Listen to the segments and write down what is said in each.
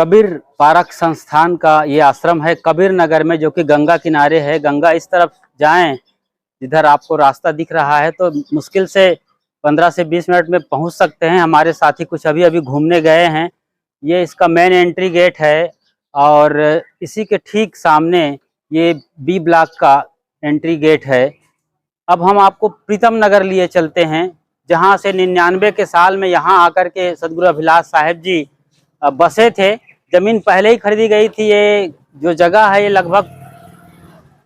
Kabir park संस्थान का ये आश्रम है कबीर नगर में, जो कि गंगा किनारे है। गंगा इस तरफ जाएं, इधर आपको रास्ता दिख रहा है तो मुश्किल से 15 से 20 मिनट में पहुंच सकते हैं। हमारे साथी कुछ अभी अभी घूमने गए हैं। ये इसका मेन एंट्री गेट है और इसी के ठीक सामने ये बी ब्लॉक का एंट्री गेट है। अब हम आपको प्रीतम नगर लिए चलते हैं, जहां से 99 के साल में यहाँ आकर के सदगुरु अभिलाष साहेब जी बसे थे। जमीन पहले ही खरीदी गई थी। ये जो जगह है ये लगभग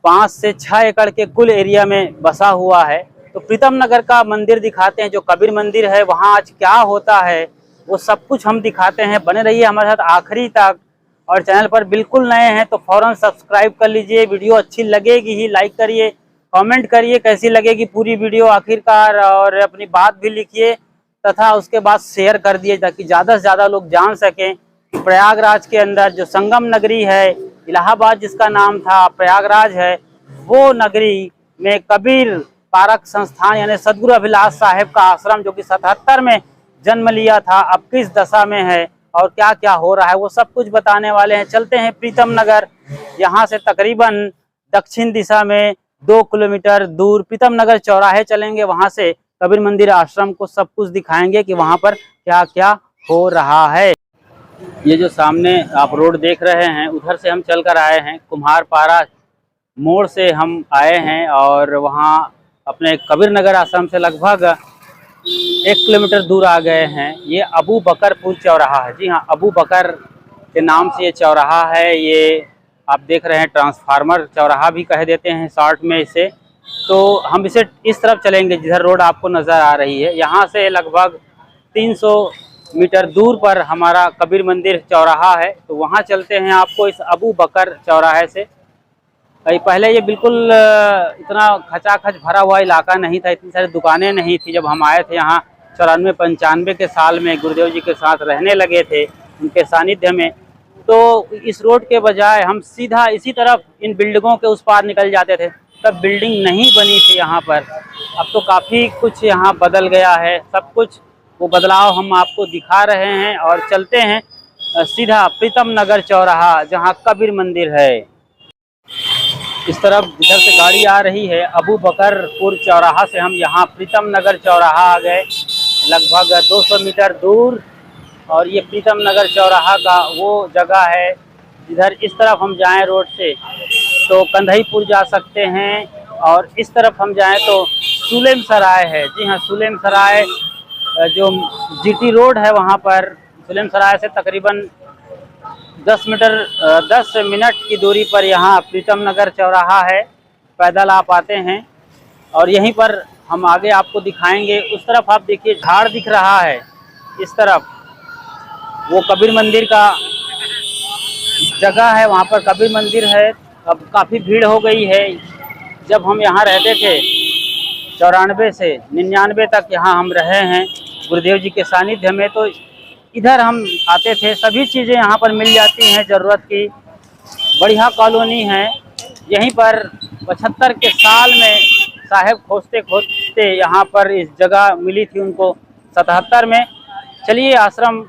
5 से 6 एकड़ के कुल एरिया में बसा हुआ है। तो प्रीतम नगर का मंदिर दिखाते हैं, जो कबीर मंदिर है वहाँ आज क्या होता है वो सब कुछ हम दिखाते हैं। बने रहिए हमारे साथ आखिरी तक, और चैनल पर बिल्कुल नए हैं तो फौरन सब्सक्राइब कर लीजिए। वीडियो अच्छी लगेगी ही लाइक करिए, कमेंट करिए कैसी लगेगी पूरी वीडियो आखिरकार, और अपनी बात भी लिखिए तथा उसके बाद शेयर कर दिए ताकि ज़्यादा से ज़्यादा लोग जान सकें कि प्रयागराज के अंदर जो संगम नगरी है, इलाहाबाद जिसका नाम था प्रयागराज है, वो नगरी में कबीर पारक संस्थान यानी सदगुरु अभिलाष साहेब का आश्रम जो कि 77 में जन्म लिया था, अब किस दशा में है और क्या क्या हो रहा है वो सब कुछ बताने वाले हैं। चलते हैं प्रीतम नगर। यहाँ से तकरीबन दक्षिण दिशा में 2 किलोमीटर दूर प्रीतम नगर चौराहे चलेंगे, वहाँ से कबीर मंदिर आश्रम को सब कुछ दिखाएंगे कि वहाँ पर क्या क्या हो रहा है। ये जो सामने आप रोड देख रहे हैं उधर से हम चल कर आए हैं। कुम्हारपारा मोड़ से हम आए हैं और वहाँ अपने कबीर नगर आश्रम से लगभग 1 किलोमीटर दूर आ गए हैं। ये अबू बकरपुर चौराहा है। जी हाँ, अबू बकर के नाम से ये चौराहा है। ये आप देख रहे हैं ट्रांसफार्मर चौराहा भी कह देते हैं शॉर्ट में इसे। तो हम इसे इस तरफ चलेंगे जिधर रोड आपको नज़र आ रही है। यहाँ से लगभग 300 मीटर दूर पर हमारा कबीर मंदिर चौराहा है, तो वहाँ चलते हैं आपको इस अबू बकर चौराहे से। पहले ये बिल्कुल इतना खचाखच भरा हुआ इलाका नहीं था, इतनी सारी दुकानें नहीं थी। जब हम आए थे यहाँ 94-95 के साल में गुरुदेव जी के साथ रहने लगे थे उनके सानिध्य में, तो इस रोड के बजाय हम सीधा इसी तरफ इन बिल्डिंगों के उस पार निकल जाते थे। तब बिल्डिंग नहीं बनी थी यहाँ पर। अब तो काफ़ी कुछ यहाँ बदल गया है। सब कुछ वो बदलाव हम आपको दिखा रहे हैं और चलते हैं सीधा प्रीतम नगर चौराहा जहाँ कबीर मंदिर है। इस तरफ जिधर से गाड़ी आ रही है अबू बकरपुर चौराहा से हम यहाँ प्रीतम नगर चौराहा आ गए, लगभग 200 मीटर दूर। और ये प्रीतम नगर चौराहा का वो जगह है जिधर इस तरफ हम जाएं रोड से तो कंधईपुर जा सकते हैं, और इस तरफ हम जाएं तो सुलेम सराय है। जी हाँ, सुलेम सराय जो जीटी रोड है वहाँ पर सुलेम सराय से तकरीबन 10 मिनट की दूरी पर यहाँ प्रीतम नगर चौराहा है। पैदल आप आते हैं और यहीं पर हम आगे आपको दिखाएंगे। उस तरफ आप देखिए झाड़ दिख रहा है, इस तरफ वो कबीर मंदिर का जगह है, वहाँ पर कबीर मंदिर है। अब काफ़ी भीड़ हो गई है। जब हम यहाँ रहते थे 94 से 99 तक यहाँ हम रहे हैं गुरुदेव जी के सानिध्य में, तो इधर हम आते थे। सभी चीज़ें यहाँ पर मिल जाती हैं ज़रूरत की। बढ़िया कॉलोनी है। यहीं पर 75 के साल में साहेब खोजते खोजते यहाँ पर इस जगह मिली थी उनको 77 में। चलिए आश्रम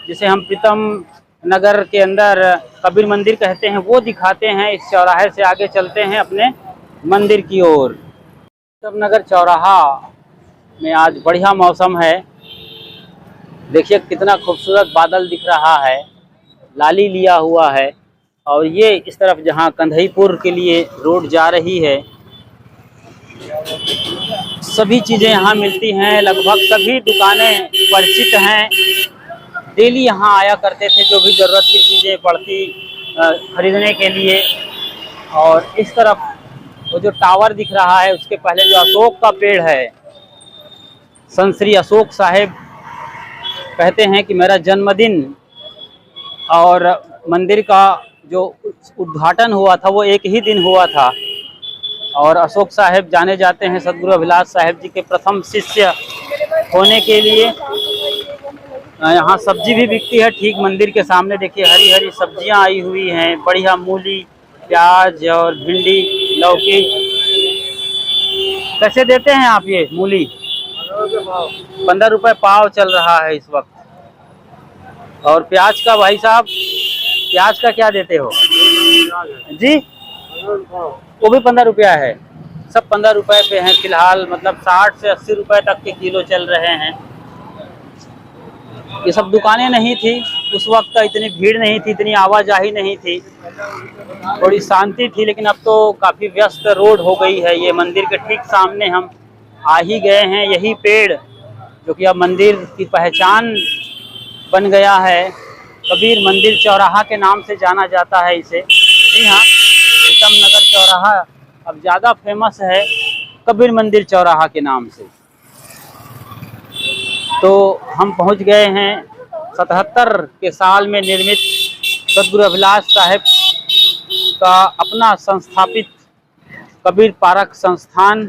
जिसे हम प्रीतम नगर के अंदर कबीर मंदिर कहते हैं वो दिखाते हैं। इस चौराहे से आगे चलते हैं अपने मंदिर की ओर। प्रीतम नगर चौराहा में आज बढ़िया मौसम है। देखिए कितना खूबसूरत बादल दिख रहा है, लाली लिया हुआ है। और ये इस तरफ जहाँ कंधईपुर के लिए रोड जा रही है, सभी चीज़ें यहाँ मिलती हैं। लगभग सभी दुकानें परिचित हैं। डेली यहाँ आया करते थे जो भी ज़रूरत की चीज़ें पड़ती खरीदने के लिए। और इस तरफ वो जो टावर दिख रहा है उसके पहले जो अशोक का पेड़ है, संत श्री अशोक साहेब कहते हैं कि मेरा जन्मदिन और मंदिर का जो उद्घाटन हुआ था वो एक ही दिन हुआ था। और अशोक साहेब जाने जाते हैं सदगुरु अभिलाष साहेब जी के प्रथम शिष्य होने के लिए। यहाँ सब्जी भी बिकती है ठीक मंदिर के सामने। देखिए हरी हरी सब्जियाँ आई हुई हैं, बढ़िया मूली, प्याज और भिंडी, लौकी। कैसे देते हैं आप ये मूली? 15 रुपये पाव चल रहा है इस वक्त। और प्याज का भाई साहब, प्याज का क्या देते हो जी? वो भी 15 रुपया है। सब 15 रुपए पे हैं फिलहाल, मतलब 60 से 80 रुपए तक के किलो चल रहे हैं। ये सब दुकानें नहीं थी उस वक्त, इतनी भीड़ नहीं थी, इतनी आवाजाही नहीं थी, थोड़ी शांति थी। लेकिन अब तो काफ़ी व्यस्त रोड हो गई है। ये मंदिर के ठीक सामने हम आ ही गए हैं। यही पेड़ जो कि अब मंदिर की पहचान बन गया है, कबीर मंदिर चौराहा के नाम से जाना जाता है इसे। जी हाँ, प्रीतम नगर चौराहा अब ज़्यादा फेमस है कबीर मंदिर चौराहा के नाम से। तो हम पहुंच गए हैं 77 के साल में निर्मित सदगुरु अभिलाष साहेब का अपना संस्थापित कबीर पारक संस्थान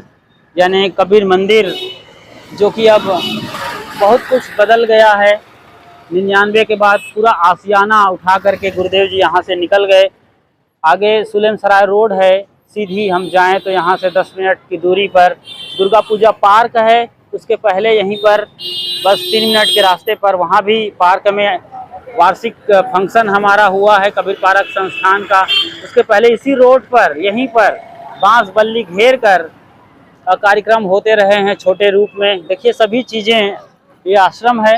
यानी कबीर मंदिर, जो कि अब बहुत कुछ बदल गया है। 99 के बाद पूरा आसियाना उठा करके गुरुदेव जी यहाँ से निकल गए। आगे सुलेम सराय रोड है, सीधी हम जाएं तो यहाँ से 10 मिनट की दूरी पर दुर्गा पूजा पार्क है। उसके पहले यहीं पर बस 3 मिनट के रास्ते पर वहाँ भी पार्क में वार्षिक फंक्शन हमारा हुआ है कबीर पारक संस्थान का। उसके पहले इसी रोड पर यहीं पर बांस बल्ली घेर कर कार्यक्रम होते रहे हैं छोटे रूप में। देखिए सभी चीज़ें, ये आश्रम है,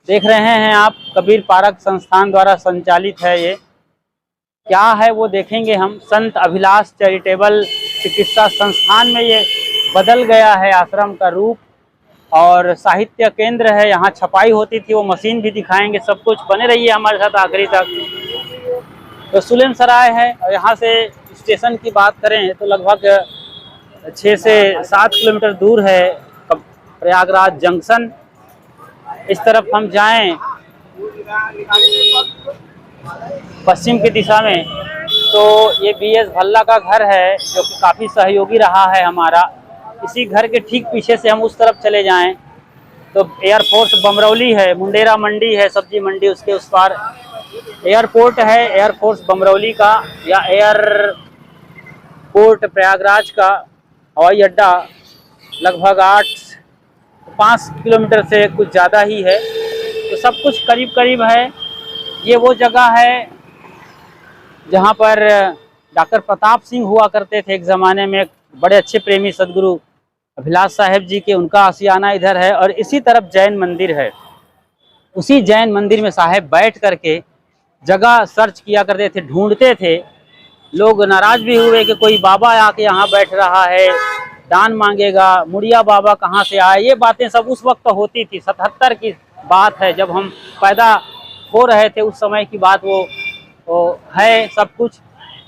देख रहे हैं आप, कबीर पारक संस्थान द्वारा संचालित है। ये क्या है वो देखेंगे हम। संत अभिलाष चैरिटेबल चिकित्सा संस्थान में ये बदल गया है आश्रम का रूप। और साहित्य केंद्र है, यहाँ छपाई होती थी, वो मशीन भी दिखाएंगे। सब कुछ बने रहिए हमारे साथ आखिरी तक। तो सुलेम सराय है और यहाँ से स्टेशन की बात करें तो लगभग 6 से 7 किलोमीटर दूर है प्रयागराज जंक्शन। इस तरफ हम जाएं पश्चिम की दिशा में तो ये BS भल्ला का घर है, जो कि काफ़ी सहयोगी रहा है हमारा। इसी घर के ठीक पीछे से हम उस तरफ चले जाएं तो एयरफोर्स बमरौली है, मुंडेरा मंडी है, सब्जी मंडी, उसके उस पार एयरपोर्ट है, एयरफोर्स बमरौली का या एयरपोर्ट प्रयागराज का हवाई अड्डा लगभग 5 किलोमीटर से कुछ ज़्यादा ही है। तो सब कुछ करीब करीब है। ये वो जगह है जहाँ पर डॉक्टर प्रताप सिंह हुआ करते थे एक ज़माने में, बड़े अच्छे प्रेमी सदगुरु अभिलाष साहेब जी के, उनका आशियाना इधर है। और इसी तरफ जैन मंदिर है। उसी जैन मंदिर में साहेब बैठ करके जगह सर्च किया करते थे, ढूंढते थे। लोग नाराज़ भी हुए कि कोई बाबा आके यहाँ बैठ रहा है, दान मांगेगा, मुड़िया बाबा कहाँ से आए। ये बातें सब उस वक्त तो होती थी, 77 की बात है, जब हम पैदा हो रहे थे, उस समय की बात वो है। सब कुछ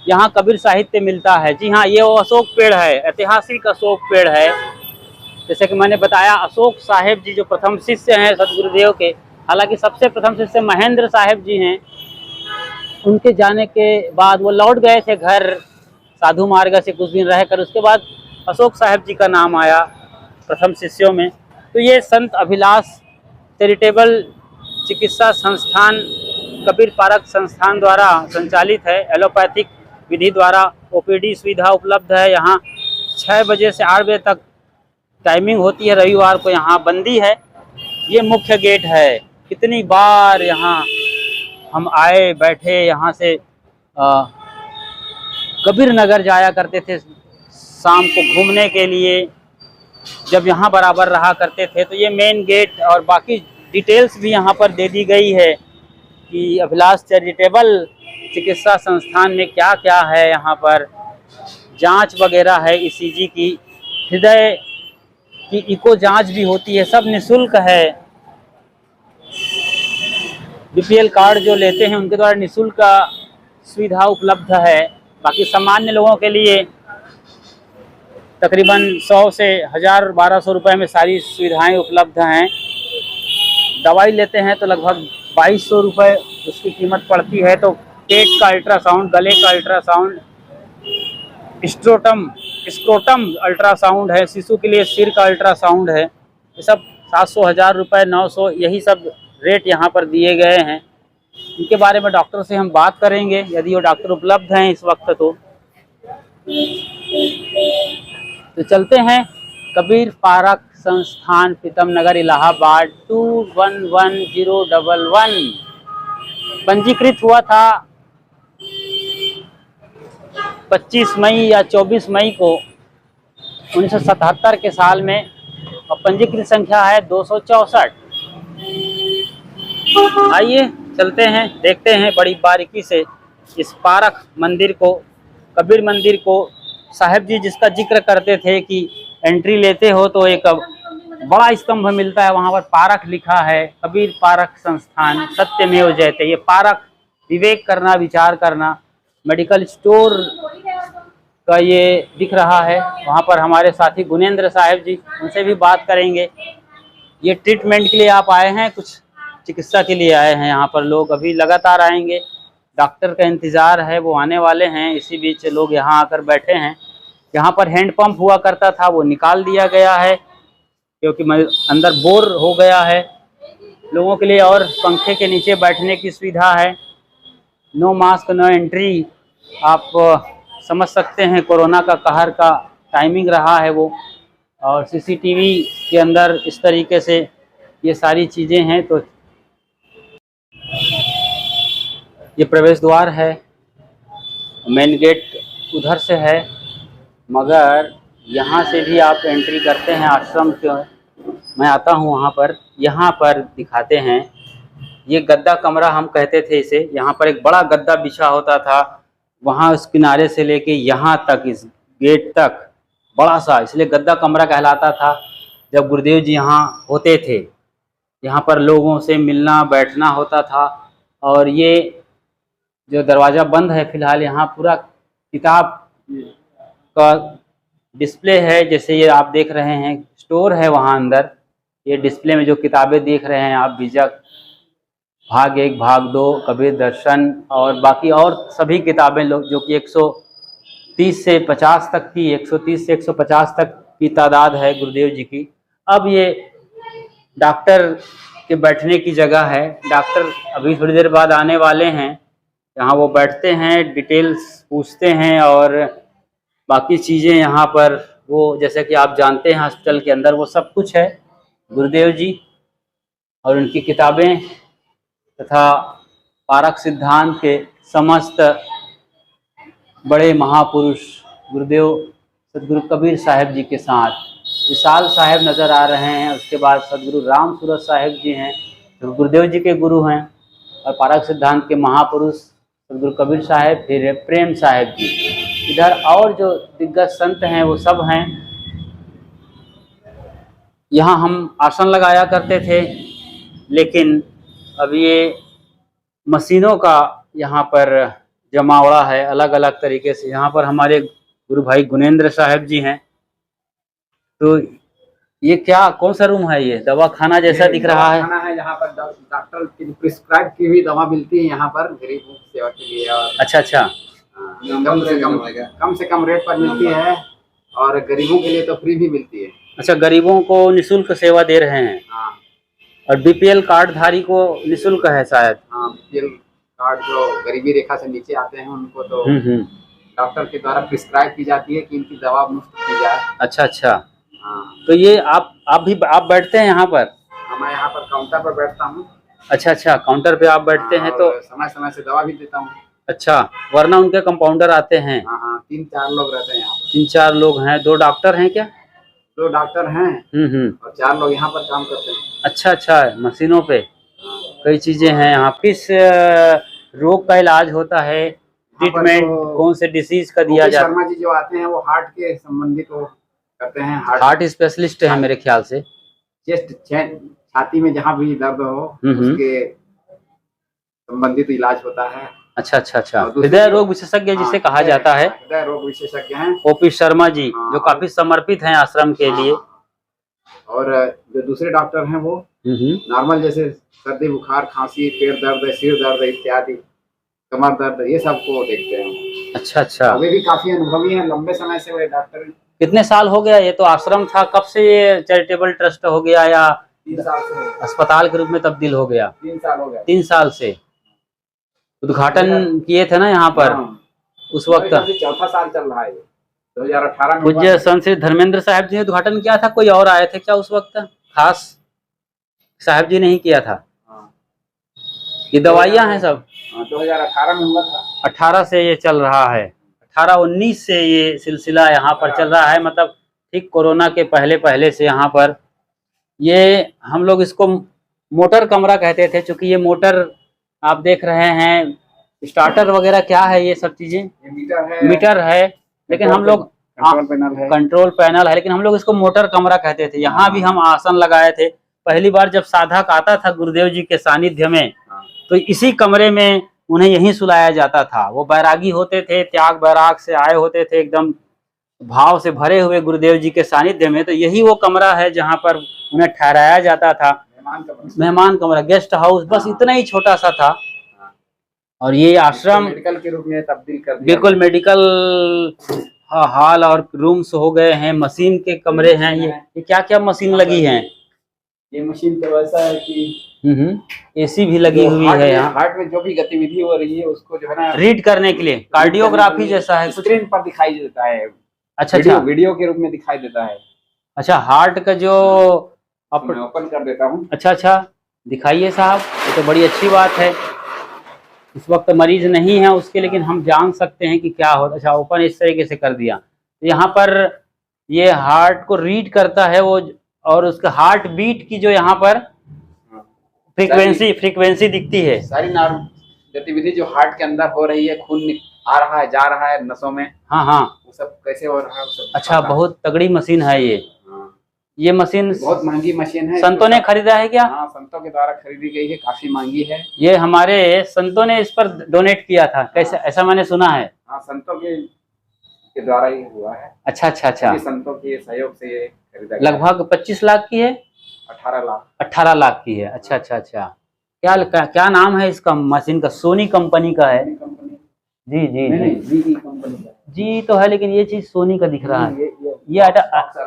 यहाँ कबीर साहित्य मिलता है। जी हाँ, ये वो अशोक पेड़ है, ऐतिहासिक अशोक पेड़ है। जैसे कि मैंने बताया, अशोक साहेब जी जो प्रथम शिष्य हैं सदगुरुदेव के, हालांकि सबसे प्रथम शिष्य महेंद्र साहेब जी हैं। उनके जाने के बाद वो लौट गए थे घर, साधु मार्ग से कुछ दिन रहकर, उसके बाद अशोक साहेब जी का नाम आया प्रथम शिष्यों में। तो ये संत अभिलाष चैरिटेबल चिकित्सा संस्थान कबीर पारक संस्थान द्वारा संचालित है। एलोपैथिक विधि द्वारा OPD सुविधा उपलब्ध है। यहाँ 6 बजे से 8 बजे तक टाइमिंग होती है, रविवार को यहाँ बंदी है। ये मुख्य गेट है। कितनी बार यहाँ हम आए, बैठे, यहाँ से कबीर नगर जाया करते थे शाम को घूमने के लिए, जब यहाँ बराबर रहा करते थे। तो ये मेन गेट और बाकी डिटेल्स भी यहाँ पर दे दी गई है कि अभिलाष चैरिटेबल चिकित्सा संस्थान में क्या क्या है। यहाँ पर जांच वगैरह है, ECG की, हृदय की इको जांच भी होती है, सब निःशुल्क है। BPL कार्ड जो लेते हैं उनके द्वारा निःशुल्क सुविधा उपलब्ध है। बाकी सामान्य लोगों के लिए तकरीबन 100 से 1000-1200 रुपये में सारी सुविधाएं उपलब्ध हैं। दवाई लेते हैं तो लगभग 2200 रुपये उसकी कीमत पड़ती है। तो पेट का अल्ट्रासाउंड, गले का अल्ट्रासाउंड, स्क्रोटम अल्ट्रासाउंड है, शिशु के लिए सिर का अल्ट्रासाउंड है। ये सब 700-1000 रुपये, 900, यही सब रेट यहाँ पर दिए गए हैं। इनके बारे में डॉक्टर से हम बात करेंगे, यदि वो डॉक्टर उपलब्ध हैं इस वक्त। तो चलते हैं कबीर पारक संस्थान प्रीतम नगर इलाहाबाद 211011 पंजीकृत हुआ था 25 मई या 24 मई को 1977 के साल में और पंजीकृत संख्या है 264। आइए चलते हैं, देखते हैं बड़ी बारीकी से इस पारक मंदिर को, कबीर मंदिर को। साहब जी जिसका जिक्र करते थे कि एंट्री लेते हो तो एक बड़ा स्तंभ मिलता है, वहाँ पर पारक लिखा है, कबीर पारक संस्थान सत्यमेव जयते। ये पारक विवेक करना, विचार करना, मेडिकल स्टोर का ये दिख रहा है। वहाँ पर हमारे साथी गुनेंद्र साहब जी, उनसे भी बात करेंगे। ये ट्रीटमेंट के लिए आप आए हैं, कुछ चिकित्सा के लिए आए हैं यहाँ पर लोग, अभी लगातार आएंगे, डॉक्टर का इंतज़ार है, वो आने वाले हैं। इसी बीच लोग यहाँ आकर बैठे हैं। यहाँ पर हैंड पंप हुआ करता था, वो निकाल दिया गया है क्योंकि अंदर बोर हो गया है लोगों के लिए, और पंखे के नीचे बैठने की सुविधा है। नो मास्क नो एंट्री, आप समझ सकते हैं कोरोना का कहर का टाइमिंग रहा है वो। और सीसीटीवी के अंदर इस तरीके से ये सारी चीज़ें हैं। तो ये प्रवेश द्वार है, मेन गेट उधर से है, मगर यहाँ से भी आप एंट्री करते हैं आश्रम के। मैं आता हूँ वहाँ पर, यहाँ पर दिखाते हैं। ये गद्दा कमरा हम कहते थे इसे। यहाँ पर एक बड़ा गद्दा बिछा होता था, वहाँ उस किनारे से लेके यहाँ तक, इस गेट तक बड़ा सा, इसलिए गद्दा कमरा कहलाता था। जब गुरुदेव जी यहाँ होते थे, यहाँ पर लोगों से मिलना बैठना होता था। और ये जो दरवाज़ा बंद है फिलहाल, यहाँ पूरा किताब का डिस्प्ले है। जैसे ये आप देख रहे हैं, स्टोर है वहाँ अंदर। ये डिस्प्ले में जो किताबें देख रहे हैं आप, बीजक भाग 1 भाग 2, कबीर दर्शन और बाकी और सभी किताबें लोग, जो कि 130 से 50 तक की, 130 से 150 तक की तादाद है गुरुदेव जी की। अब ये डॉक्टर के बैठने की जगह है। डॉक्टर अभी थोड़ी देर बाद आने वाले हैं। यहाँ वो बैठते हैं, डिटेल्स पूछते हैं और बाकी चीज़ें यहाँ पर वो, जैसे कि आप जानते हैं हॉस्पिटल के अंदर वो सब कुछ है। गुरुदेव जी और उनकी किताबें तथा पारक सिद्धांत के समस्त बड़े महापुरुष गुरुदेव सदगुरु कबीर साहब जी के साथ विशाल साहब नज़र आ रहे हैं। उसके बाद सदगुरु राम सूरत साहब जी हैं, जो गुरुदेव जी के गुरु हैं, और पारक सिद्धांत के महापुरुष सदगुरु कबीर साहब, फिर प्रेम साहब जी। इधर और जो दिग्गज संत हैं वो सब हैं। यहाँ हम आसन लगाया करते थे, लेकिन अब ये मशीनों का यहाँ पर जमावड़ा है अलग अलग तरीके से। यहाँ पर हमारे गुरु भाई गुनेंद्र साहब जी हैं। तो ये क्या, कौन सा रूम है? ये दवा खाना जैसा दिख रहा है। खाना है, यहाँ पर डॉक्टर की प्रिस्क्राइब की हुई दवा मिलती है यहाँ पर गरीबों की सेवा के लिए। और अच्छा अच्छा, कम से कम रेट पर मिलती है, और गरीबों के लिए तो फ्री भी मिलती है। अच्छा, गरीबों को निःशुल्क सेवा दे रहे हैं। हाँ, और बीपीएल कार्ड धारी को निःशुल्क है शायद। हाँ, बीपीएल कार्ड जो गरीबी रेखा से नीचे आते हैं उनको तो डॉक्टर के द्वारा प्रिस्क्राइब की जाती है कि इनकी दवा मुफ्त की जाए। अच्छा अच्छा। हाँ, तो ये आप बैठते हैं यहाँ पर? मैं यहाँ पर काउंटर पर बैठता हूँ। अच्छा अच्छा, काउंटर पे आप बैठते हैं। तो समय समय से दवा भी देता हूँ। अच्छा, वरना उनके कंपाउंडर आते हैं? हाँ हाँ, 3-4 लोग रहते हैं यहाँ पर। 3-4 लोग हैं। 2 डॉक्टर हैं क्या? 2 डॉक्टर हैं और 4 लोग यहाँ पर काम करते हैं। अच्छा अच्छा, मशीनों पे कई चीजें हैं यहाँ। किस रोग का इलाज होता है? ट्रीटमेंट कौन से डिसीज का दिया जाता है? शर्मा जी जो आते हैं वो हार्ट के संबंधित वो करते हैं। हार्ट स्पेशलिस्ट है मेरे ख्याल से। चेस्ट, छाती में जहाँ भी दर्द हो उसके संबंधित इलाज होता है। अच्छा अच्छा अच्छा, हृदय रोग विशेषज्ञ जिसे कहा जाता है। हृदय रोग विशेषज्ञ हैं ओपी शर्मा जी, जो काफी समर्पित हैं आश्रम के लिए। और जो दूसरे डॉक्टर हैं वो नॉर्मल, जैसे सर्दी बुखार, खांसी, पेट दर्द, सिर दर्द इत्यादि, कमर दर्द, ये सब को देखते हैं। अच्छा अच्छा, वे भी काफी अनुभवी हैं, लंबे समय से वे डॉक्टर। कितने साल हो गया? ये तो आश्रम था, कब से ये चैरिटेबल ट्रस्ट हो गया या 3 साल से अस्पताल के रूप में तब्दील हो गया? 3 साल हो गया। 3 साल से उद्घाटन किए थे ना यहाँ पर उस वक्त? 4था साल चल रहा है। 2018 में पूज्य संत श्री धर्मेंद्र साहब जी ने उद्घाटन किया था, कोई और आए थे क्या उस वक्त? खास साहब जी ने ही किया था। हाँ। ये दवाइयां हैं सब। 2018 में हुआ था। 18 से ये चल रहा है, 18-19 से ये सिलसिला यहाँ पर चल रहा है, मतलब ठीक कोरोना के पहले से यहाँ पर ये हम लोग इसको मोटर कमरा कहते थे, क्योंकि ये मोटर आप देख रहे हैं, स्टार्टर वगैरह क्या है ये सब चीजें, मीटर है, लेकिन हम लोग कंट्रोल पैनल है, लेकिन हम लोग इसको मोटर कमरा कहते थे। यहाँ भी हम आसन लगाए थे। पहली बार जब साधक आता था गुरुदेव जी के सानिध्य में, तो इसी कमरे में उन्हें यहीं सुलाया जाता था। वो बैरागी होते थे, त्याग बैराग से आए होते थे, एकदम भाव से भरे हुए गुरुदेव जी के सानिध्य में। तो यही वो कमरा है जहाँ पर उन्हें ठहराया जाता था, मेहमान कमरा, गेस्ट हाउस, बस इतना ही छोटा सा था। और ये आश्रम मेडिकल के रूप में तब्दील कर दिया, बिल्कुल मेडिकल हॉल और रूम्स हो गए हैं, मशीन के कमरे हैं। ये क्या क्या मशीन लगी है? ये मशीन तो वैसा है कि एसी भी लगी हुई है यहाँ। हार्ट में जो भी गतिविधि हो रही है उसको जो है ना रीड करने के लिए, कार्डियोग्राफी जैसा है, स्क्रीन पर दिखाई देता है। अच्छा, वीडियो के रूप में दिखाई देता है। अच्छा, हार्ट का जो मैं ओपन कर देता हूँ। अच्छा, दिखाइए साहब, ये तो बड़ी अच्छी बात है। इस वक्त मरीज नहीं है उसके, लेकिन हम जान सकते हैं कि क्या होता है। अच्छा, ओपन इस तरीके से कर दिया, तो यहाँ पर ये हार्ट को रीड करता है वो, और उसका हार्ट बीट की जो यहाँ पर फ्रीक्वेंसी दिखती है, सारी नॉर्मल गतिविधि जो हार्ट के अंदर हो रही है, खून आ रहा है, जा रहा है नसों में, हाँ, वो सब कैसे हो रहा है, वो सब। अच्छा, बहुत तगड़ी मशीन है ये मशीन बहुत महंगी मशीन है। संतों ने खरीदा है क्या? हाँ, संतों के द्वारा खरीदी गई है, काफी महंगी है। ये हमारे संतों ने इस पर डोनेट किया था, कैसे? ऐसा मैंने सुना है। हाँ, संतों के द्वारा ही हुआ है। अच्छा, संतों के सहयोग से ये खरीदा गया। लगभग 25 लाख की है, 18 लाख की है। अच्छा, क्या नाम है इसका मशीन का? सोनी कंपनी का है। जी कंपनी का जी तो है, लेकिन ये चीज सोनी का दिख रहा है। ये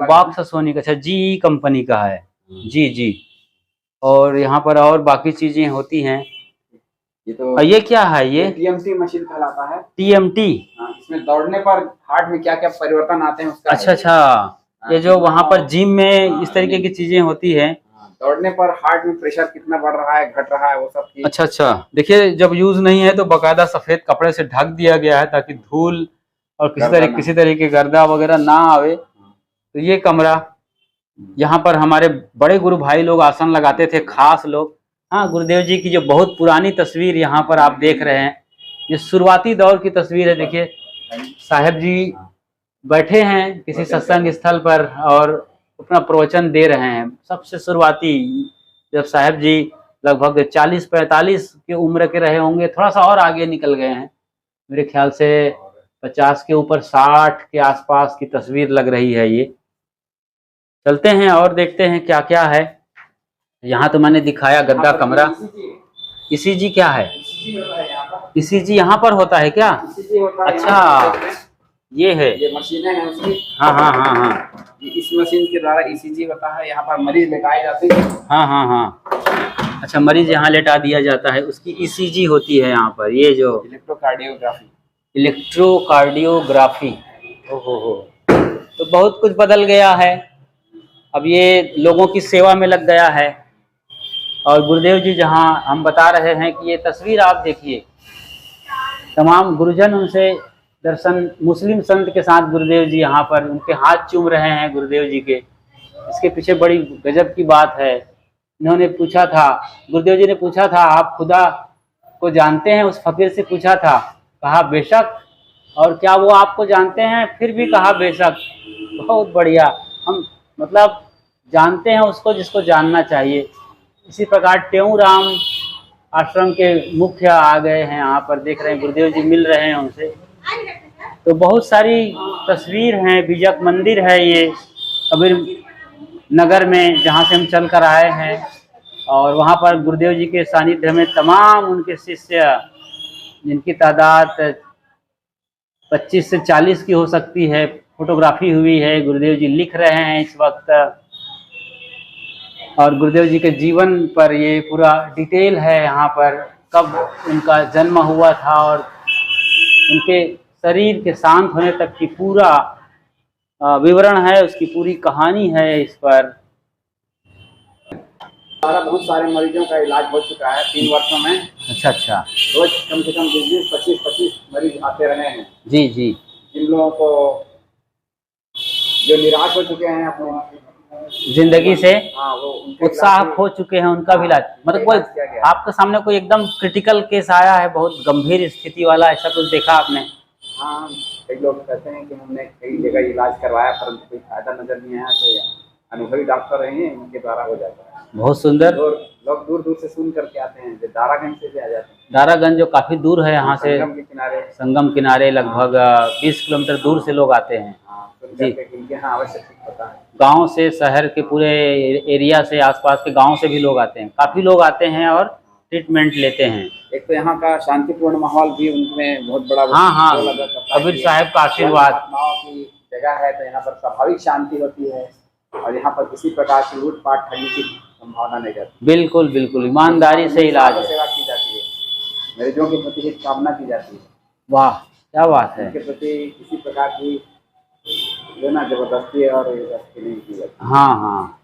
बॉक्स सोनी का, अच्छा, जी कंपनी का है। जी। और यहाँ पर और बाकी चीजें होती हैं। ये क्या है? ये टीएमटी मशीन कहलाता है। टीएमटी। इसमें दौड़ने पर हार्ट में क्या क्या परिवर्तन आते हैं उसका। अच्छा, ये जो वहाँ पर जिम में इस तरीके की चीजें होती हैं, दौड़ने पर हार्ट में प्रेशर कितना बढ़ रहा है, घट रहा है, वो सब। अच्छा, देखिए, जब यूज नहीं है तो बकायदा सफेद कपड़े से ढक दिया गया है, ताकि धूल और किसी तरह की गर्दा वगैरह ना आवे। तो ये कमरा, यहाँ पर हमारे बड़े गुरु भाई लोग आसन लगाते थे, खास लोग। हाँ, गुरुदेव जी की जो बहुत पुरानी तस्वीर यहाँ पर आप देख रहे हैं, ये शुरुआती दौर की तस्वीर है। देखिए, साहब जी बैठे हैं किसी सत्संग स्थल पर और अपना प्रवचन दे रहे हैं। सबसे शुरुआती, जब साहब जी लगभग 40-45 की उम्र के रहे होंगे, थोड़ा सा और आगे निकल गए हैं, मेरे ख्याल से 50 के ऊपर, 60 के आसपास की तस्वीर लग रही है ये। चलते हैं और देखते हैं क्या क्या है। यहाँ तो मैंने दिखाया गद्दा कमरा। ईसीजी क्या है? ईसीजी यहाँ पर होता है क्या? अच्छा, ये है, ये मशीनें हैं उसकी। हाँ। इस मशीन के द्वारा ईसीजी होता है। यहाँ पर मरीज लेटाए जाते हैं। हाँ। अच्छा, मरीज यहाँ लेटा दिया जाता है, उसकी ईसीजी होती है यहाँ पर। ये जो इलेक्ट्रोकार्डियोग्राफी, ओहो, तो बहुत कुछ बदल गया है। अब ये लोगों की सेवा में लग गया है। और गुरुदेव जी जहाँ हम बता रहे हैं कि ये तस्वीर आप देखिए, तमाम गुरुजन उनसे दर्शन, मुस्लिम संत के साथ गुरुदेव जी यहाँ पर उनके हाथ चूम रहे हैं गुरुदेव जी के। इसके पीछे बड़ी गजब की बात है। इन्होंने पूछा था, गुरुदेव जी ने पूछा था, आप खुदा को जानते हैं? उस फकीर से पूछा था, कहा बेशक। और क्या वो आपको जानते हैं? फिर भी कहा बेशक। बहुत बढ़िया, हम मतलब जानते हैं उसको जिसको जानना चाहिए। इसी प्रकार टेऊराम आश्रम के मुख्य आ गए हैं यहाँ पर, देख रहे हैं गुरुदेव जी मिल रहे हैं उनसे। तो बहुत सारी तस्वीर हैं। बीजक मंदिर है ये कबीर नगर में, जहाँ से हम चल कर आए हैं। और वहाँ पर गुरुदेव जी के सानिध्य में तमाम उनके शिष्य, जिनकी तादाद 25 से 40 की हो सकती है, फोटोग्राफी हुई है। गुरुदेव जी लिख रहे हैं इस वक्त, और गुरुदेव जी के जीवन पर ये पूरा डिटेल है यहाँ पर, कब उनका जन्म हुआ था और उनके शरीर के शांत होने तक की पूरा विवरण है, उसकी पूरी कहानी है इस पर। हमारा बहुत सारे मरीजों का इलाज हो चुका है 3 वर्षों में। अच्छा अच्छा। रोज कम से कम 20-25 मरीज आते रहे हैं। जी जी। जिन लोगों को जो निराश हो चुके हैं अपने जिंदगी से, हाँ, वो उनके उत्साह इलाज खो चुके हैं, उनका भी इलाज, मतलब कोई किया गया। आपके सामने कोई एकदम क्रिटिकल केस आया है, बहुत गंभीर स्थिति वाला, ऐसा कुछ देखा आपने? हाँ, कई लोग कहते हैं कि हमने कई जगह इलाज करवाया परंतु कोई फायदा नजर नहीं आया, तो अनुभवी डॉक्टर रहे हैं, उनके द्वारा हो जाता है। बहुत सुंदर। लोग दूर दूर से सुन करके आते हैं, जो दारागंज से भी आ जाते हैं। दारागंज जो काफी दूर है यहाँ से, संगम के किनारे, संगम किनारे लगभग 20 किलोमीटर दूर से लोग आते हैं। जी, इनके यहाँ अवश्य ठीक होता है। गांव से, शहर के पूरे एरिया से, आसपास के गांव से भी लोग आते हैं, काफी लोग आते हैं और ट्रीटमेंट लेते हैं। एक तो यहाँ का शांतिपूर्ण माहौल भी उनमें बहुत बड़ा हाँ हाँ, कबीर साहब का आशीर्वाद की जगह है, तो यहाँ पर स्वाभाविक शांति होती है और यहाँ पर किसी प्रकार की लूटपाट ठगी की संभावना नहीं रहती। बिल्कुल बिल्कुल, ईमानदारी से इलाज सेवा की जाती है, मरीजों के प्रति कामना की जाती है। वाह क्या बात है। उनके प्रति किसी प्रकार की लेना जबरदस्ती और नहीं की जाती। हाँ हाँ,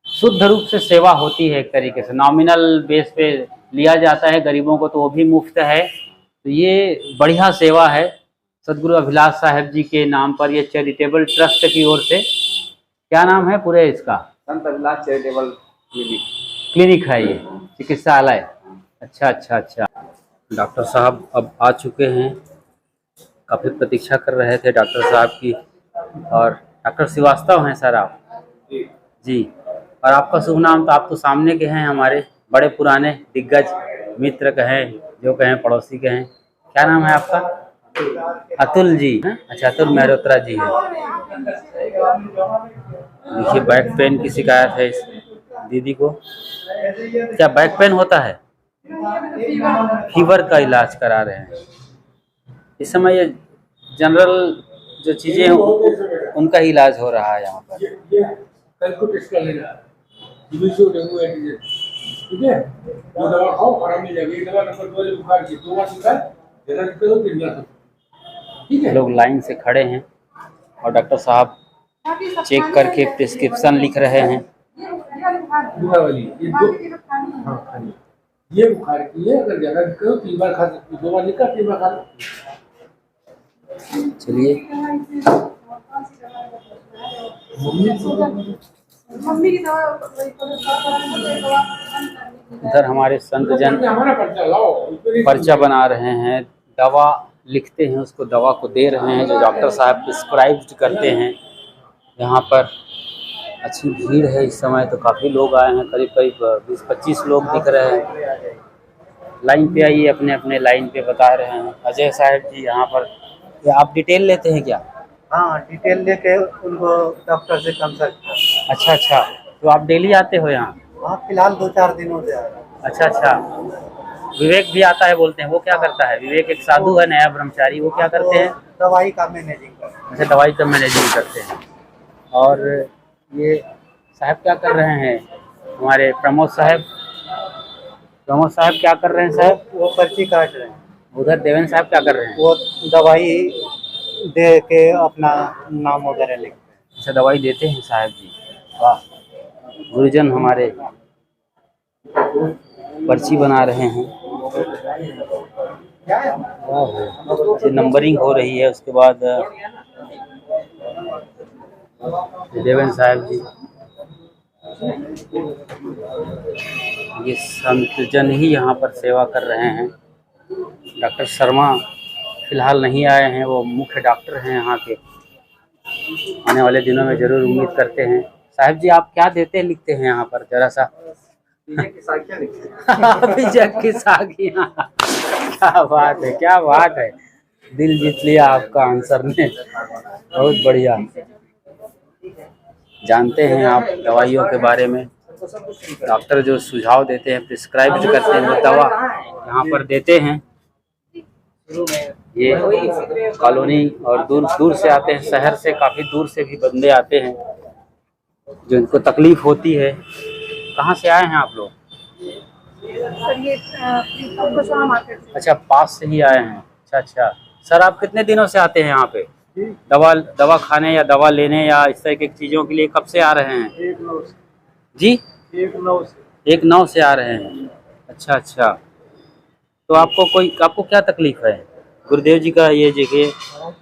शुद्ध रूप से सेवा होती है, एक तरीके से नॉमिनल बेस पे लिया जाता है गरीबों को, तो वो भी मुफ्त है। तो ये बढ़िया सेवा है सदगुरु अभिलाष साहब जी के नाम पर, ये चैरिटेबल ट्रस्ट की ओर से। क्या नाम है पूरे इसका? संत अभिलाष चैरिटेबल क्लिनिक है ये, चिकित्सालय। अच्छा अच्छा अच्छा। डॉक्टर साहब अब आ चुके हैं, काफ़ी प्रतीक्षा कर रहे थे डॉक्टर साहब की। और डॉक्टर श्रीवास्तव हैं सर आप? जी। और आपका शुभ नाम? तो आप तो सामने के हैं, हमारे बड़े पुराने दिग्गज मित्र कहें, जो कहें पड़ोसी कहें। क्या नाम है आपका? अतुल जी। अच्छा, अतुल मेहरोत्रा जी है। देखिए, बैक पेन की शिकायत है इस दीदी को। क्या बैक पेन होता है? फीवर का इलाज करा रहे हैं इस समय। ये जनरल जो चीजें हैं उनका ही इलाज हो रहा है यहाँ पर। कल को टेस्ट कर लेना, डेंगू एंटीजन, ठीक है? वो दवा खाओ, आराम मिल जाएगी। एक दवा नंबर 2 वाले बुखार की 2 बार शिकायत, ज्यादा दिक्कत हो 3 बार, ठीक है? लोग लाइन से खड़े हैं और डॉक्टर साहब चेक करके प्रिस्क्रिप्शन लिख रहे हैं। बुखार वाली ये 2, हाँ खाली ये बुखार की है। अगर ज्यादा दिक्कत हो 3 बार खा सकते, 2 बार लिखा 3 बार खा सकते। चलिए, इधर हमारे संतजन पर्चा बना रहे हैं, दवा लिखते हैं, उसको दवा को दे रहे हैं जो डॉक्टर साहब प्रिस्क्राइब करते हैं। यहाँ पर अच्छी भीड़ है इस समय, तो काफ़ी लोग आए हैं, करीब करीब 20-25 लोग दिख रहे हैं। लाइन पे आइए, अपने अपने लाइन पे बता रहे हैं। अजय साहब जी यहाँ पर, आप डिटेल लेते हैं क्या? हाँ, डिटेल लेके उनको डॉक्टर से कंसल्ट। अच्छा अच्छा, तो आप डेली आते हो यहाँ? हाँ, फिलहाल 2-4 दिनों से आ रहा है। अच्छा अच्छा। विवेक भी आता है बोलते हैं, वो क्या करता है? विवेक एक साधु है, नया ब्रह्मचारी, वो क्या करते हैं? दवाई का मैनेजिंग करते हैं। अच्छा, दवाई का मैनेजिंग करते हैं। और ये साहब क्या कर रहे हैं? हमारे प्रमोद साहब। प्रमोद साहब क्या कर रहे हैं साहब? वो पर्ची काट रहे हैं। उधर देवेंद्र साहब क्या कर रहे हैं? वो दवाई दे के अपना नाम वगैरह लिखते हैं। अच्छा, दवाई देते हैं साहब जी। वाह, गुरुजन हमारे पर्ची बना रहे हैं। नंबरिंग हो रही है, उसके बाद देवेंद्र साहब जी, ये संतजन ही यहाँ पर सेवा कर रहे हैं। डॉक्टर शर्मा फिलहाल नहीं आए हैं, वो मुख्य डॉक्टर हैं यहाँ के। आने वाले दिनों में जरूर उम्मीद करते हैं। साहब जी, आप क्या देते लिखते हैं यहाँ पर, जरा सा? बीजक की साखियाँ। क्या बात है, क्या बात है, दिल जीत लिया आपका आंसर ने, बहुत बढ़िया। जानते हैं आप दवाइयों के बारे में, डॉक्टर जो सुझाव देते हैं, प्रिस्क्राइब जो करते हैं, वो दवा यहाँ पर देते हैं। ये कॉलोनी और दूर दूर से आते हैं, शहर से काफ़ी दूर से भी बंदे आते हैं जो इनको तकलीफ होती है। कहाँ से आए हैं आप लोग? सर ये मार्केट से। अच्छा, पास से ही आए हैं। अच्छा अच्छा। सर, आप कितने दिनों से आते हैं यहाँ पे? दवा खाने या दवा लेने या इस तरह की चीज़ों के लिए कब से आ रहे हैं? 1/9 से। जी 1/9 से। 1/9 से आ रहे हैं। अच्छा अच्छा। तो आपको क्या तकलीफ है? गुरुदेव जी का ये देखिए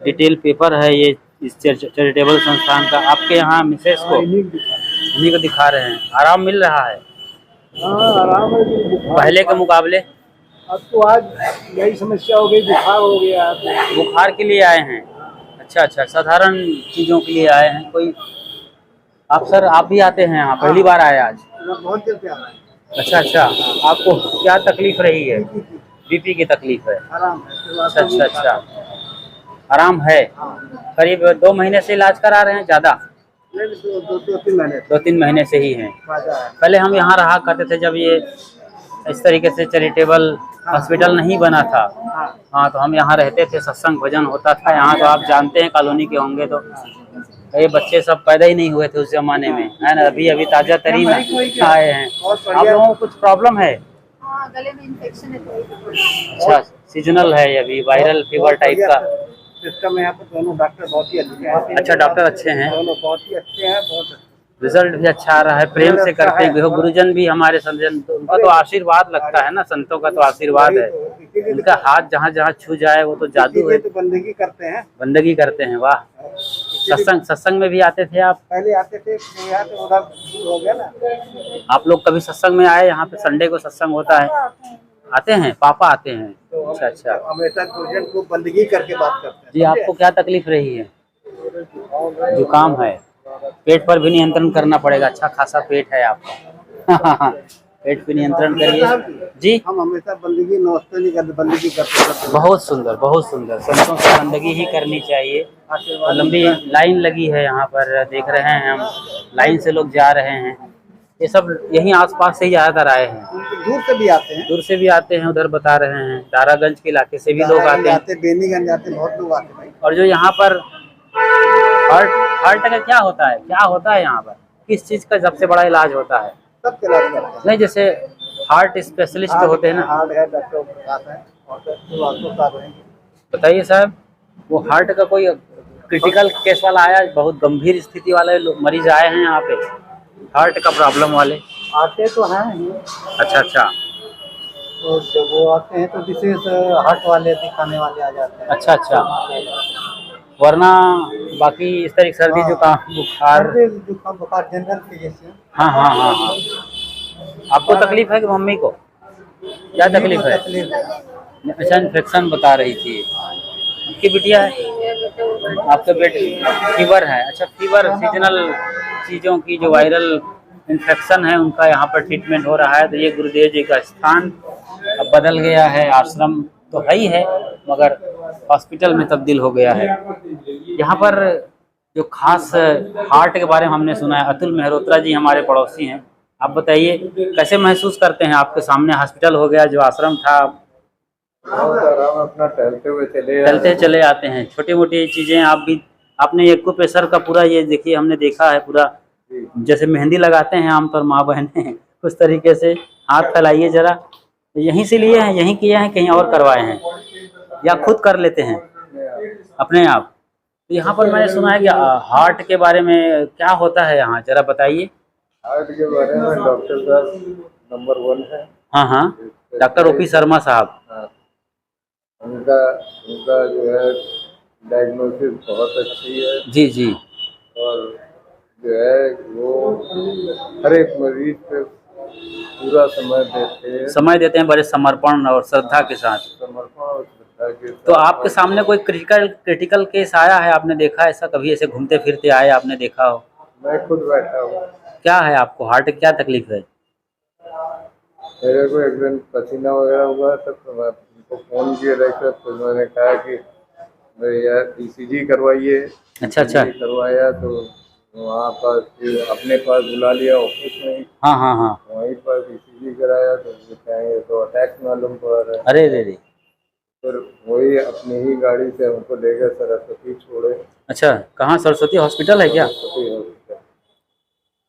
डिटेल पेपर है, ये इस चैरिटेबल संस्थान का। आपके यहाँ मिसेस को इन्हीं को दिखा रहे हैं, आराम मिल रहा है हाँ आराम है कि बुखार पहले के मुकाबले? अब तो आज यही समस्या हो गई, बुखार हो गया है। बुखार के लिए आए हैं? अच्छा अच्छा, साधारण चीज़ों के लिए आए हैं कोई? आप भी आते हैं यहाँ? पहली बार आए आज? बहुत देर से आ रहा है। अच्छा अच्छा। आपको क्या तकलीफ रही है? बीपी की तकलीफ है? आराम है। अच्छा अच्छा अच्छा, आराम है। करीब 2 महीने से इलाज करा रहे हैं? ज़्यादा? 2-3 महीने 2-3 महीने से ही हैं। फायदा है। पहले हम यहाँ रहा करते थे जब ये इस तरीके से चैरिटेबल हॉस्पिटल नहीं बना था। हाँ, तो हम यहाँ रहते थे, सत्संग भजन होता था यहाँ। तो आप जानते हैं कॉलोनी के होंगे तो ये बच्चे सब पैदा ही नहीं हुए थे उस जमाने में, है ना? अभी अभी ताज़ा तरीन आए हैं। आप लोगों को कुछ प्रॉब्लम है? हाँ, गले में इन्फेक्शन है थोड़ी। अच्छा, सीजनल है अभी, वायरल फीवर टाइप का। सिस्टम में यहाँ पर दोनों डॉक्टर बहुत ही अच्छे हैं। अच्छा, डॉक्टर अच्छे हैं, दोनों बहुत ही अच्छे हैं, बहुत रिजल्ट भी अच्छा आ रहा है, प्रेम से करते हैं। गुरुजन भी हमारे संजन, तो उनका तो आशीर्वाद लगता है ना, संतों का तो आशीर्वाद है। उनका हाथ जहाँ जहाँ छू जाए वो तो जादू है। तो बंदगी करते हैं। बंदगी करते हैं, वाह। सत्संग में भी आते थे आप? पहले आते थे, यहाँ तो उधर हो गया ना। आप लोग कभी सत्संग में आए? यहाँ पे संडे को सत्संग होता है, आते हैं? पापा आते हैं? अच्छा अच्छा। हमेशा गुरुजन को बंदगी करके बात करते हैं। जी, आपको क्या तकलीफ रही है? जुकाम है, पेट पर भी नियंत्रण करना पड़ेगा। अच्छा खासा पेट है आपका। पेट पे नियंत्रण करिए जी। हम हमेशा बंदगी नमस्ते नहीं करते, बंदगी करते। बहुत सुंदर, बहुत सुंदर। संतों से बंदगी ही करनी चाहिए। और लंबी लाइन लगी है यहाँ पर, देख रहे हैं हम, लाइन से लोग जा रहे हैं। ये सब यहीं आसपास से ही ज़्यादातर आए हैं। दूर से भी आते हैं। दूर से भी आते हैं, उधर बता रहे हैं दारागंज के इलाके से भी लोग आते हैं, बेनीगंज आते हैं, बहुत लोग आते हैं भाई। और जो यहाँ पर हार्ट का क्या होता है यहाँ पर? किस चीज़ का सबसे बड़ा इलाज होता है? सब के इलाज करते हैं। नहीं, जैसे हार्ट स्पेशलिस्ट होते हैं ना, हार्ट है, डॉक्टर के साथ है और आपको साथ रहेंगे। बताइए साहब, वो हार्ट का कोई क्रिटिकल केस वाला आया, बहुत गंभीर स्थिति वाले मरीज आए हैं यहाँ पे, हार्ट का प्रॉब्लम वाले? आते तो हैं ही। अच्छा अच्छा। तो जब वो आते हैं तो विशेष हार्ट वाले दिखाने वाले आ जाते हैं। अच्छा अच्छा। वरना बाकी इस तरह की सर्दी जुकाम बुखार? जुकाम बुखार जनरल के जैसे। हाँ हाँ हाँ हाँ। आपको तकलीफ है कि मम्मी को? क्या तकलीफ है? अच्छा, इन्फेक्शन बता रही थी। आपकी बिटिया है? आपके बेटे फीवर है? अच्छा, फीवर सीजनल चीज़ों की जो वायरल इन्फेक्शन है उनका यहाँ पर ट्रीटमेंट हो रहा है। तो ये गुरुदेव जी का स्थान अब बदल गया है, आश्रम तो है ही है मगर हॉस्पिटल में तब्दील हो गया है। यहाँ पर जो खास हार्ट के बारे में हमने सुना है, अतुल मेहरोत्रा जी हमारे पड़ोसी हैं। आप बताइए कैसे महसूस करते हैं? आपके सामने हॉस्पिटल हो गया, जो आश्रम था आराम अपना टहलते चले आते हैं। छोटी मोटी चीज़ें आपने एक्यूप्रेशर का पूरा ये देखिए, हमने देखा है पूरा, जैसे मेहंदी लगाते हैं आमतौर माँ बहनें, उस तरीके से हाथ फैलाइए जरा। यहीं से लिए हैं, यहीं किए हैं, कहीं और करवाए हैं या खुद कर लेते हैं अपने आप? तो यहाँ पर मैंने सुना है कि हार्ट के बारे में क्या होता है यहाँ, जरा बताइए। हार्ट के बारे में डॉक्टर साहब नंबर 1 है। हाँ हाँ, डॉक्टर ओपी शर्मा साहब। हाँ, उनका जो है डायग्नोसिस बहुत अच्छी है। जी जी। और जो है वो हर एक मरीज पे पूरा समय देते हैं, बड़े समर्पण और श्रद्धा के साथ। समर्पण और श्रद्धा के साथ। तो आपके सामने कोई क्रिटिकल केस आया है? आपने देखा ऐसा कभी? ऐसे घूमते फिरते आए, आपने देखा हो? मैं खुद बैठा हूँ। क्या है आपको? हार्ट की क्या तकलीफ है? मेरे को एक दिन पसीना वगैरह हुआ तब तो मैं उनको फ़ोन किया था, तो मैंने कहा कि भैया ECG करवाइए। अच्छा अच्छा। ECG करवाया तो वहाँ पर अपने पास बुला लिया ऑफिस में। हाँ हाँ हाँ। वहीं पर ECG कराया तो ये तो अटैक मालूम पड़ रहा है। अरे रे रे। फिर वही अपनी ही गाड़ी से हमको लेकर सरस्वती छोड़े। अच्छा, कहाँ? सरस्वती हॉस्पिटल है क्या? सरस्वती हॉस्पिटल।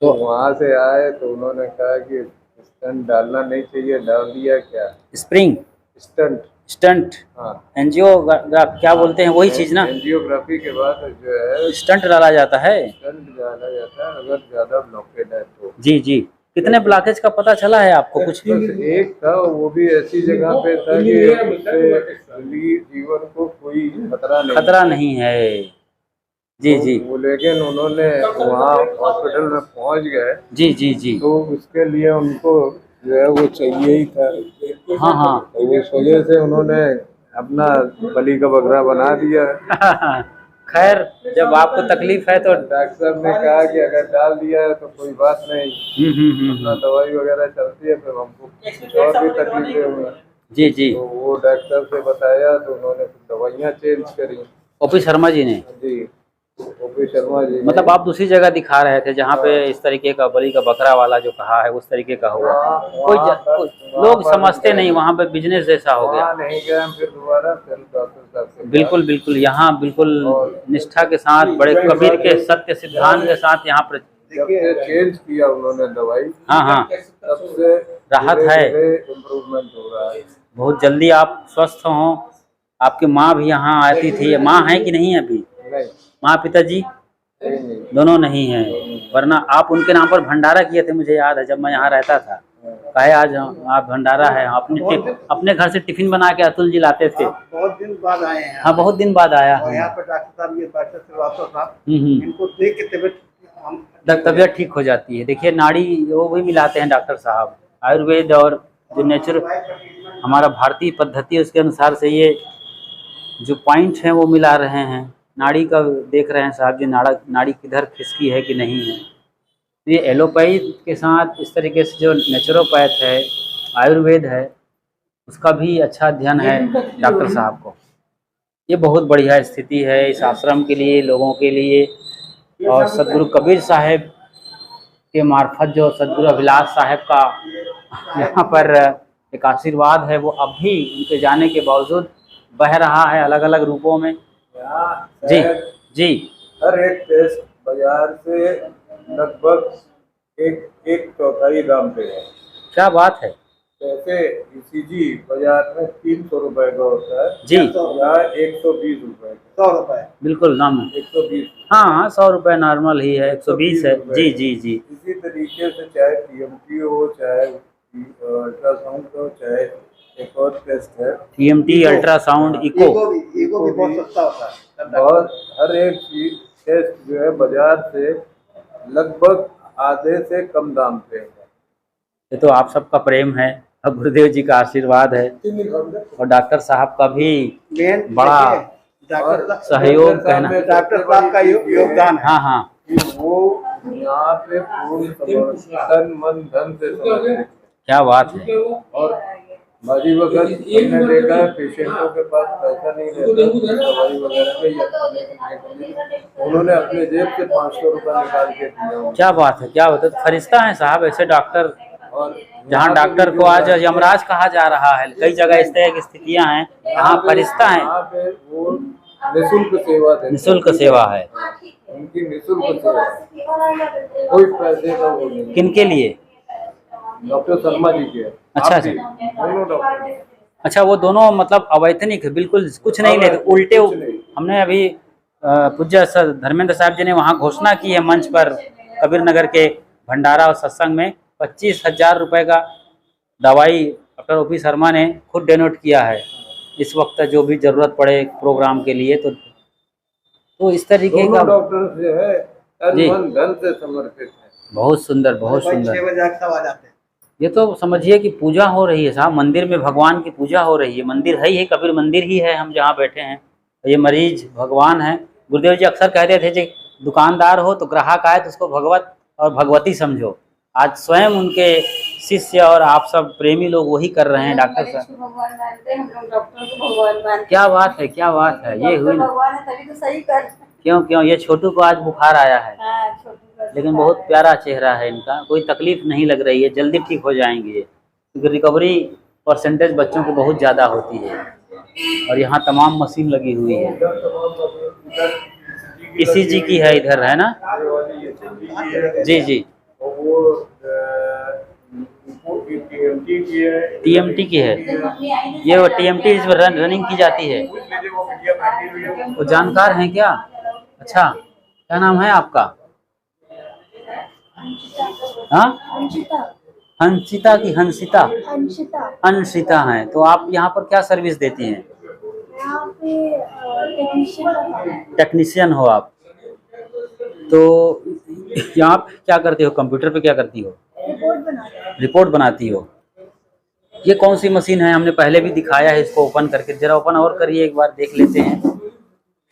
तो वहाँ से आए तो उन्होंने कहा कि स्टंट डालना नहीं चाहिए, डाल दिया क्या? स्प्रिंग स्टंट स्टंट, हाँ, एंजियोग्राफ क्या बोलते हैं, वही चीज ना, एंजियोग्राफी के बाद जो है स्टंट डाला जाता है। स्टंट डाला जाता है अगर ज्यादा ब्लॉकेज है तो। जी जी, कितने ब्लॉकेज का पता चला है आपको कुछ? बस एक था, वो भी ऐसी जगह पे था कि उससे जीवन को कोई खतरा नहीं है। जी जी वो लेकिन उन्होंने वहाँ हॉस्पिटल में पहुँच गए जी जी जी। तो उसके लिए उनको जो है वो चाहिए ही था। हाँ हाँ तो उस वजह से उन्होंने अपना बलि का बकरा बना दिया। खैर, जब आपको तकलीफ है तो डॉक्टर साहब ने कहा कि अगर डाल दिया है तो कोई बात नहीं, अपना दवाई वगैरह चलती है, फिर हमको कुछ और भी तकलीफें हुई। जी जी। तो वो डॉक्टर से बताया तो उन्होंने फिर दवाइयाँ चेंज करी। ओपी शर्मा जी ने? जी, ओपी शर्मा जी ने। मतलब आप दूसरी जगह दिखा रहे थे जहाँ पे इस तरीके का बलि का बकरा वाला जो कहा है उस तरीके का हुआ? लोग समझते नहीं, वहाँ पे बिजनेस जैसा हो गया। नहीं गए फिर दोबारा, फिर डॉक्टर साहब से बिल्कुल बिल्कुल, यहाँ बिल्कुल निष्ठा के साथ, बड़े कबीर के सत्य सिद्धांत के साथ यहाँ पर जब से चेंज किया उन्होंने दवाई, हाँ हाँ, तब से राहत है, इम्प्रूवमेंट हो रहा है। बहुत जल्दी आप स्वस्थ हों। आपकी माँ भी यहाँ आती थी, माँ है कि नहीं अभी? नहीं, माँ पिताजी नहीं, दोनों नहीं हैं, वरना आप उनके नाम पर भंडारा किए थे, मुझे याद है जब मैं यहाँ रहता था। कहे आज आप भंडारा है, अपने घर से टिफिन बना के अतुल जी लाते थे। बहुत दिन बाद आए हैं। हाँ, बहुत दिन बाद आया और है। यहाँ पर डॉक्टर साहब ये डॉक्टर श्रीवास्तव साहब, हम्म। इनको देख के तबीयत ठीक हो जाती है। देखिए नाड़ी वो भी मिलाते हैं डॉक्टर साहब, आयुर्वेद और जो नेचुरल हमारा भारतीय पद्धति है उसके अनुसार से ये जो पॉइंट हैं वो मिला रहे हैं। नाड़ी का देख रहे हैं साहब जी, नाड़ी किधर खिसकी है कि नहीं है। तो ये एलोपैथ के साथ इस तरीके से जो नेचुरोपैथ है, आयुर्वेद है, उसका भी अच्छा अध्ययन है डॉक्टर साहब को। ये बहुत बढ़िया स्थिति है इस आश्रम के लिए, लोगों के लिए। और सदगुरु कबीर साहब के मार्फत जो सदगुरु अभिलाष साहब का यहाँ पर एक आशीर्वाद है, वो अब भी उनके जाने के बावजूद बह रहा है अलग अलग रूपों में। जी जी। हर एक टेस्ट बाजार से लगभग एक चौथाई दाम पे है। क्या बात है। जैसे ईसीजी बाजार में 300 रुपए का होता है जी, यहाँ 120 रुपए, 100 रुपए बिल्कुल नाम 120। हाँ, 100 रुपए नॉर्मल ही है, 120 है। जी जी जी। इसी तरीके से चाहे टीएमटी हो, चाहे अल्ट्रासाउंड हो, चाहे एक और टेस्ट है टीएमटी, अल्ट्रासाउंड, इको भी बहुत सस्ता होता है। और हर एक चीज टेस्ट जो है बाजार से लगभग आधे से कम दाम पे है। ये तो आप सबका प्रेम है और गुरुदेव जी का आशीर्वाद है और डॉक्टर साहब का भी बड़ा सहयोग कहना। डॉक्टर साहब का योगदान है। हाँ हाँ, कि वो यहाँ पे पूर्ण तन मन धन से समर्पित। क्या बात है। और बाजी वक्त हमने देखा है पेशेंटों के पास पैसा नहीं रहता दवाई वगैरह के, उन्होंने अपने जेब से 500 रुपये निकाल के दिया। क्या बात है, क्या बात है। फरिश्ता है साहब ऐसे डॉक्टर। और जहाँ डॉक्टर को आज यमराज कहा जा रहा है, कई जगह इस तरह की स्थितियाँ हैं, यहाँ फरिश्ता है। यहाँ पे वो निःशुल्क सेवा देते हैं। निःशुल्क सेवा है उनकी निःशुल्क सेवा, कोई पैसे का वो नहीं। किनके लिए? डॉक्टर शर्मा जी के। अच्छा अच्छा दोनों डॉक्टर। अच्छा, वो दोनों मतलब अवैतनिक है, बिल्कुल कुछ नहीं लेते, उल्टे। हमने अभी पूज्य सर धर्मेंद्र साहब जी ने वहाँ घोषणा की है मंच पर, कबीर नगर के भंडारा और सत्संग में 25,000 रुपये का दवाई डॉक्टर ओपी शर्मा ने खुद डोनेट किया है इस वक्त जो भी जरूरत पड़े प्रोग्राम के लिए। तो इस तरीके का डॉक्टर जो है तन जी। मन धन से समर्पित है। बहुत सुंदर, बहुत सुंदर। 6 बजे सब आ जाते हैं। ये तो समझिए कि पूजा हो रही है साहब, मंदिर में भगवान की पूजा हो रही है। मंदिर है ही, कबीर मंदिर ही है हम जहाँ बैठे हैं। ये मरीज भगवान है। गुरुदेव जी अक्सर कहते थे कि दुकानदार हो तो ग्राहक आए तो उसको भगवत और भगवती समझो। आज स्वयं उनके शिष्य और आप सब प्रेमी लोग वही कर रहे हैं। डॉक्टर साहब भगवान मानते हैं, हम लोग डॉक्टर को भगवान मानते हैं। क्या बात है, क्या बात है। ये हुई ना, भगवान है तभी तो सही कर। क्यों ये छोटू को आज बुखार आया है, हाँ, छोटू का लेकिन बहुत प्यारा चेहरा है इनका, कोई तकलीफ नहीं लग रही है, जल्दी ठीक हो जाएंगे। क्योंकि रिकवरी परसेंटेज बच्चों की बहुत ज़्यादा होती है और यहाँ तमाम मशीन लगी हुई है। ईसीजी की है इधर, है ना? जी जी। वो वो TMT की है, TMT की है। ये वो TMT इस पर रनिंग की जाती है। पूछ लीजिए वो वीडियो बैठी हुई है। वो जानकार हैं क्या? अच्छा, क्या नाम है आपका? हाँ, अंशिता। हंसिता की हंसिता? अंशिता। अंशिता हैं। तो आप यहाँ पर क्या सर्विस देती हैं? यहाँ पे टेक्नीशियन टेक्नीशियन हो आप? तो यहाँ पे क्या करते हो? कंप्यूटर पे क्या करती हो? रिपोर्ट बनाती हो। ये कौन सी मशीन है? हमने पहले भी दिखाया है इसको ओपन करके, जरा ओपन और करिए एक बार, देख लेते हैं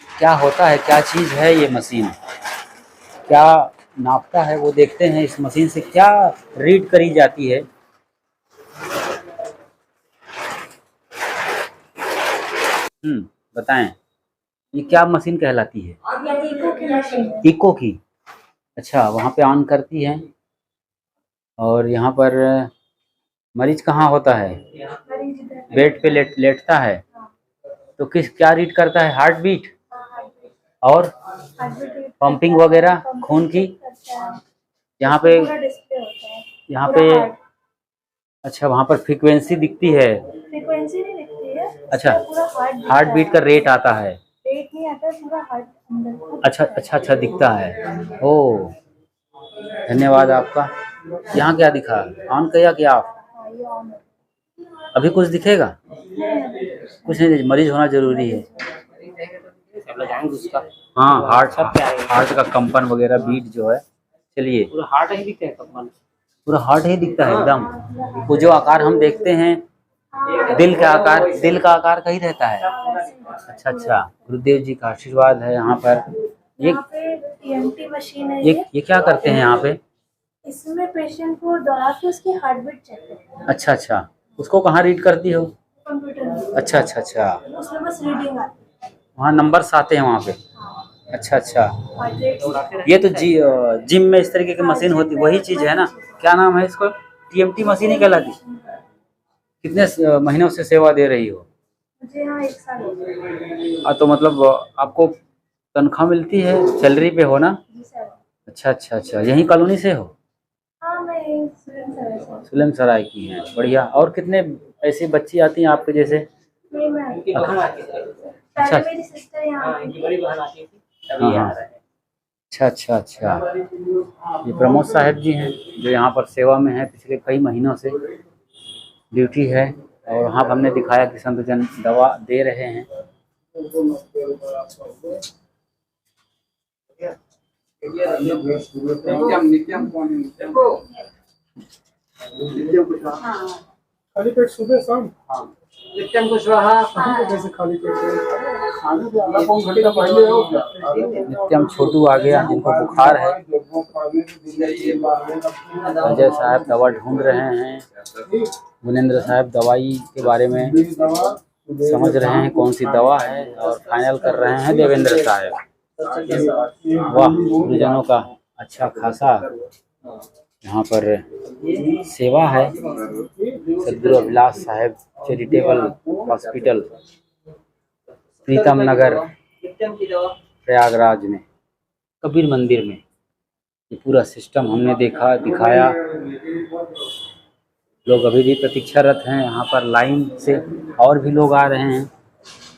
क्या होता है, क्या चीज़ है ये मशीन, क्या नापता है वो देखते हैं। इस मशीन से क्या रीड करी जाती है। बताएं, ये क्या मशीन कहलाती है? इको की। अच्छा, वहाँ पे ऑन करती है। और यहाँ पर मरीज कहाँ होता है? बेड पे लेटता है। तो क्या रीड करता है? हार्ट बीट और पंपिंग वगैरह खून की। यहाँ पे अच्छा, वहाँ पर फ्रीक्वेंसी दिखती है। फ्रीक्वेंसी नहीं दिखती है। अच्छा, पूरा हार्ट बीट का रेट आता है। रेट नहीं आता है, पूरा हार्ट अंदर। अच्छा दिखता है। ओ, धन्यवाद आपका। यहाँ क्या दिखा? ऑन किया क्या आप? ये ऑन है। अभी कुछ दिखेगा? कुछ नहीं, मरीज होना जरूरी है। उसका हाँ, हार्ट का कंपन वगैरह, बीट जो है। चलिए, पूरा हार्ट ही दिखता है, कंपन पूरा हार्ट ही दिखता है एकदम। वो जो आकार हम देखते हैं दिल का आकार का ही रहता है। अच्छा, गुरुदेव जी का आशीर्वाद है यहाँ पर। ये TMT मशीन है। ये क्या करते हैं यहाँ पे? इसमें पेशेंट को दौड़ा के उसकी हार्ट बीट चेक करते हैं। अच्छा, उसको कहाँ रीड करती हो? कंप्यूटर में। अच्छा, उसमें बस रीडिंग आती है। वहाँ नंबर्स आते हैं वहाँ पे? अच्छा। ये तो जिम में इस तरीके की मशीन होती, वही चीज़ है ना? क्या नाम है इसको? TMT मशीन ही कहलाती। कितने महीनों से सेवा दे रही हो? मुझे यहाँ 1 साल हो गया। तो मतलब आपको तनख्वाह मिलती है, सैलरी पे हो ना? जी सर। अच्छा, यहीं कॉलोनी से हो? हाँ, मैं सुलेम सराय की हैं। बढ़िया। और कितने ऐसी बच्ची आती हैं आपके जैसे? अच्छा, मेरी सिस्टर यहाँ आती थी। हाँ। अच्छा। ये प्रमोद साहब जी हैं जो यहाँ पर सेवा में हैं, पिछले कई महीनों से ड्यूटी है। और वहाँ पर हमने दिखाया कि संतजन दवा दे रहे हैं। खाली पेट सुबह शाम। नित्यम कुशवाहा। कैसे खाली पेट घंटा पहले हो गया। नित्यम छोटू आ गया, जिनको बुखार है। अजय साहब दवा ढूंढ रहे हैं। गुनेंद्र साहब दवाई के बारे में समझ रहे हैं कौन सी दवा है, और फाइनल कर रहे हैं देवेंद्र साहब। वाह, गुरुजनों का अच्छा खासा यहाँ पर सेवा है। सदगुरु अभिलाष साहब चैरिटेबल हॉस्पिटल, प्रीतम नगर, प्रयागराज में, कबीर मंदिर में। ये पूरा सिस्टम हमने दिखाया। लोग अभी भी प्रतीक्षारत हैं यहाँ पर लाइन से, और भी लोग आ रहे हैं।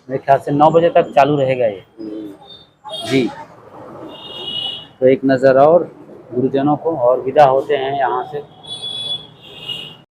मेरे ख्याल से 9 बजे तक चालू रहेगा ये जी। तो एक नज़र और गुरुजनों को, और विदा होते हैं यहाँ से।